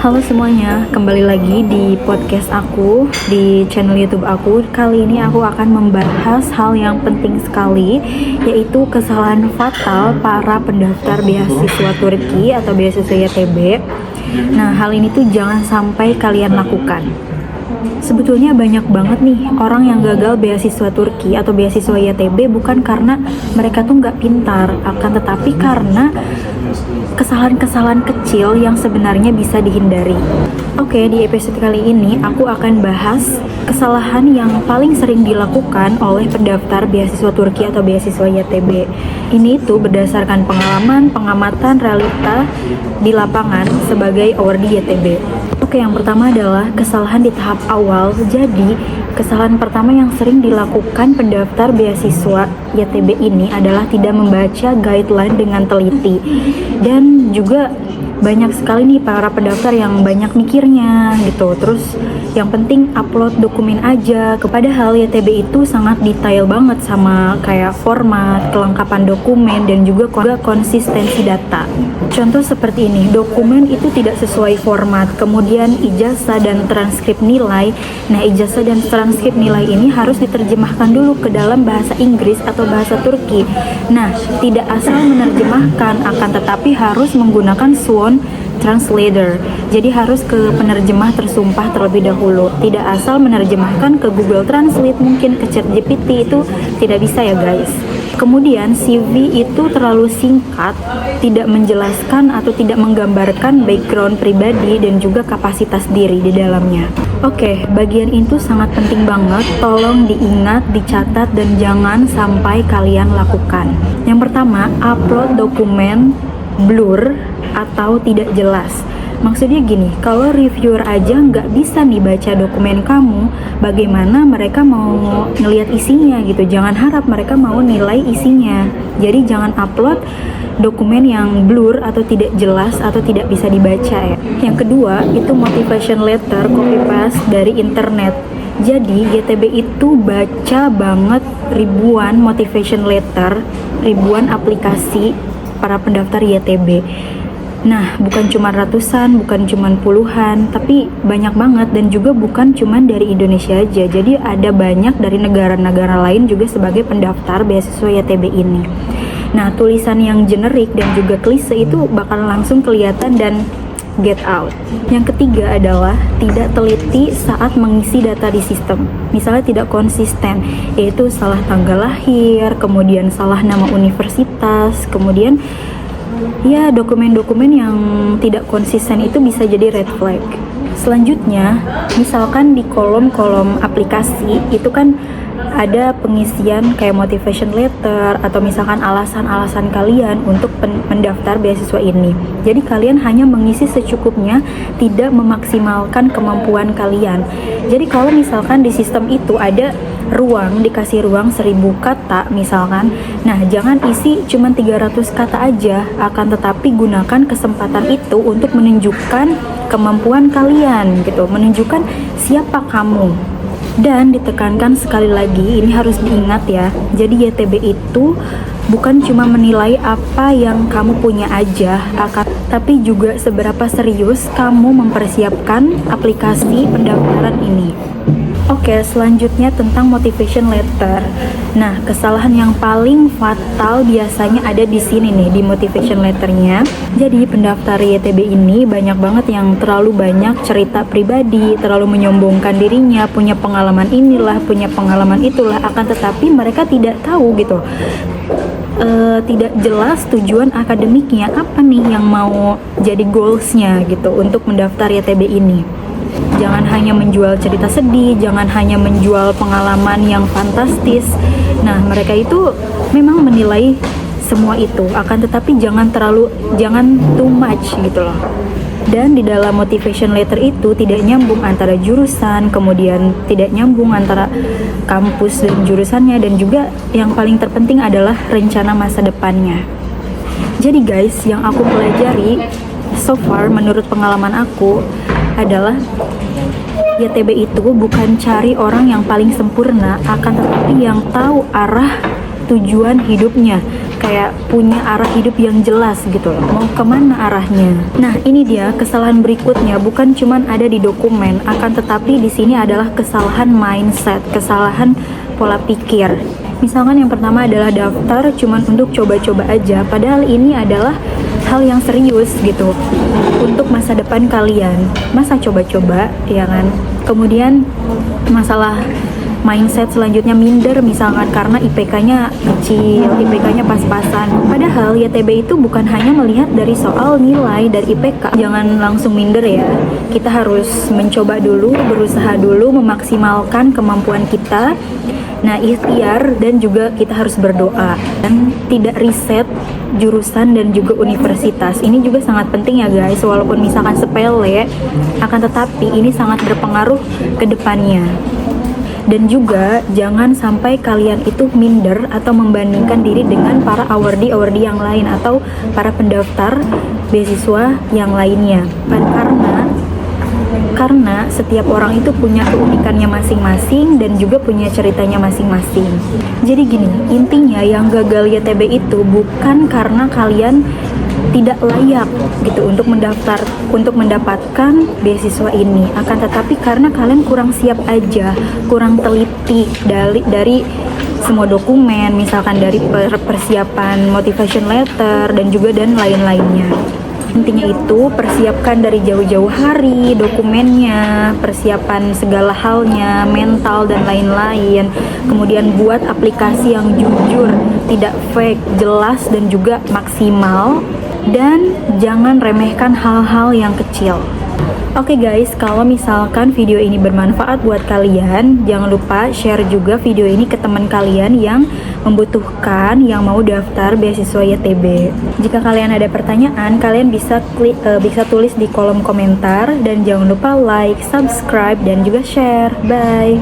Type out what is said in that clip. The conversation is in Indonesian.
Halo semuanya, kembali lagi di podcast aku, di channel YouTube aku. Kali ini aku akan membahas hal yang penting sekali, yaitu kesalahan fatal para pendaftar beasiswa Turki atau beasiswa YTB. Nah, hal ini tuh jangan sampai kalian lakukan. Sebetulnya banyak banget nih orang yang gagal beasiswa Turki atau beasiswa YTB bukan karena mereka tuh nggak pintar, akan tetapi karena kesalahan-kesalahan kecil yang sebenarnya bisa dihindari. Oke, di episode kali ini aku akan bahas kesalahan yang paling sering dilakukan oleh pendaftar beasiswa Turki atau beasiswa YTB. Ini itu berdasarkan pengalaman, pengamatan, realita di lapangan sebagai awardee YTB. Oke, yang pertama adalah kesalahan di tahap awal. Jadi, kesalahan pertama yang sering dilakukan pendaftar beasiswa YTB ini adalah tidak membaca guideline dengan teliti. Dan juga banyak sekali nih para pendaftar yang banyak mikirnya gitu. Terus yang penting upload dokumen aja. Padahal YTB itu sangat detail banget sama kayak format, kelengkapan dokumen, dan juga konsistensi data. Contoh seperti ini, dokumen itu tidak sesuai format, kemudian ijazah dan transkrip nilai. Nah, ijazah dan transkrip nilai ini harus diterjemahkan dulu ke dalam bahasa Inggris atau bahasa Turki. Nah, tidak asal menerjemahkan, akan tetapi harus menggunakan Swan translator. Jadi harus ke penerjemah tersumpah terlebih dahulu. Tidak asal menerjemahkan ke Google Translate, mungkin ke ChatGPT, itu tidak bisa ya guys. Kemudian CV itu terlalu singkat, tidak menjelaskan atau tidak menggambarkan background pribadi dan juga kapasitas diri di dalamnya. Oke, bagian itu sangat penting banget, tolong diingat, dicatat, dan jangan sampai kalian lakukan. Yang pertama, upload dokumen blur atau tidak jelas. Maksudnya gini, kalau reviewer aja nggak bisa nih baca dokumen kamu, bagaimana mereka mau ngelihat isinya gitu. Jangan harap mereka mau nilai isinya. Jadi jangan upload dokumen yang blur atau tidak jelas atau tidak bisa dibaca ya. Yang kedua, itu motivation letter copy paste dari internet. Jadi YTB itu baca banget ribuan motivation letter, ribuan aplikasi para pendaftar YTB. Nah, bukan cuma ratusan, bukan cuma puluhan, tapi banyak banget, dan juga bukan cuma dari Indonesia aja. Jadi ada banyak dari negara-negara lain juga sebagai pendaftar beasiswa YTB ini. Nah, tulisan yang generik dan juga klise itu bakal langsung kelihatan dan get out. Yang ketiga adalah tidak teliti saat mengisi data di sistem. Misalnya tidak konsisten, yaitu salah tanggal lahir, kemudian salah nama universitas, kemudian ya dokumen-dokumen yang tidak konsisten itu bisa jadi red flag. Selanjutnya, misalkan di kolom-kolom aplikasi itu kan ada pengisian kayak motivation letter atau misalkan alasan-alasan kalian untuk mendaftar beasiswa ini. Jadi kalian hanya mengisi secukupnya, tidak memaksimalkan kemampuan kalian. Jadi kalau misalkan di sistem itu ada dikasih ruang 1000 kata misalkan, nah jangan isi cuma 300 kata aja, akan tetapi gunakan kesempatan itu untuk menunjukkan kemampuan kalian gitu, menunjukkan siapa kamu. Dan ditekankan sekali lagi, ini harus diingat ya, jadi YTB itu bukan cuma menilai apa yang kamu punya aja, tapi juga seberapa serius kamu mempersiapkan aplikasi pendaftaran ini. Oke, selanjutnya tentang motivation letter. Nah, kesalahan yang paling fatal biasanya ada di sini nih, di motivation letternya. Jadi pendaftar YTB ini banyak banget yang terlalu banyak cerita pribadi, terlalu menyombongkan dirinya, punya pengalaman inilah, punya pengalaman itulah, akan tetapi mereka tidak tahu gitu. Tidak jelas tujuan akademiknya apa nih yang mau jadi goalsnya gitu untuk mendaftar YTB ini. Jangan hanya menjual cerita sedih, jangan hanya menjual pengalaman yang fantastis. Nah, mereka itu memang menilai semua itu, akan tetapi jangan too much gitu loh. Dan di dalam motivation letter itu tidak nyambung antara jurusan, kemudian tidak nyambung antara kampus dan jurusannya, dan juga yang paling terpenting adalah rencana masa depannya. Jadi guys, yang aku pelajari so far menurut pengalaman aku adalah YTB itu bukan cari orang yang paling sempurna, akan tetapi yang tahu arah tujuan hidupnya, kayak punya arah hidup yang jelas gitu loh, mau kemana arahnya. Nah ini dia kesalahan berikutnya, bukan cuman ada di dokumen, akan tetapi di sini adalah kesalahan mindset, kesalahan pola pikir. Misalkan yang pertama adalah daftar cuman untuk coba-coba aja, padahal ini adalah hal yang serius gitu untuk masa depan kalian. Masa coba-coba, ya kan? Kemudian masalah mindset selanjutnya minder misalkan karena IPK-nya kecil, IPK-nya pas-pasan. Padahal YTB itu bukan hanya melihat dari soal nilai dari IPK. Jangan langsung minder ya. Kita harus mencoba dulu, berusaha dulu, memaksimalkan kemampuan kita. Nah, ikhtiar dan juga kita harus berdoa dan tidak riset jurusan dan juga universitas. Ini juga sangat penting ya guys, walaupun misalkan sepele, akan tetapi ini sangat berpengaruh ke depannya. Dan juga jangan sampai kalian itu minder atau membandingkan diri dengan para awardee yang lain atau para pendaftar beasiswa yang lainnya. Karena setiap orang itu punya keunikannya masing-masing dan juga punya ceritanya masing-masing. Jadi gini, intinya yang gagal YTB itu bukan karena kalian tidak layak gitu untuk mendapatkan beasiswa ini, akan tetapi karena kalian kurang siap aja, kurang teliti dari semua dokumen, misalkan dari persiapan motivation letter dan lain-lainnya. Intinya itu persiapkan dari jauh-jauh hari dokumennya, persiapan segala halnya, mental dan lain-lain. Kemudian buat aplikasi yang jujur, tidak fake, jelas dan juga maksimal. Dan jangan remehkan hal-hal yang kecil. Oke guys, kalau misalkan video ini bermanfaat buat kalian, jangan lupa share juga video ini ke teman kalian yang membutuhkan, yang mau daftar beasiswa YTB. Jika kalian ada pertanyaan, kalian bisa tulis di kolom komentar dan jangan lupa like, subscribe dan juga share. Bye.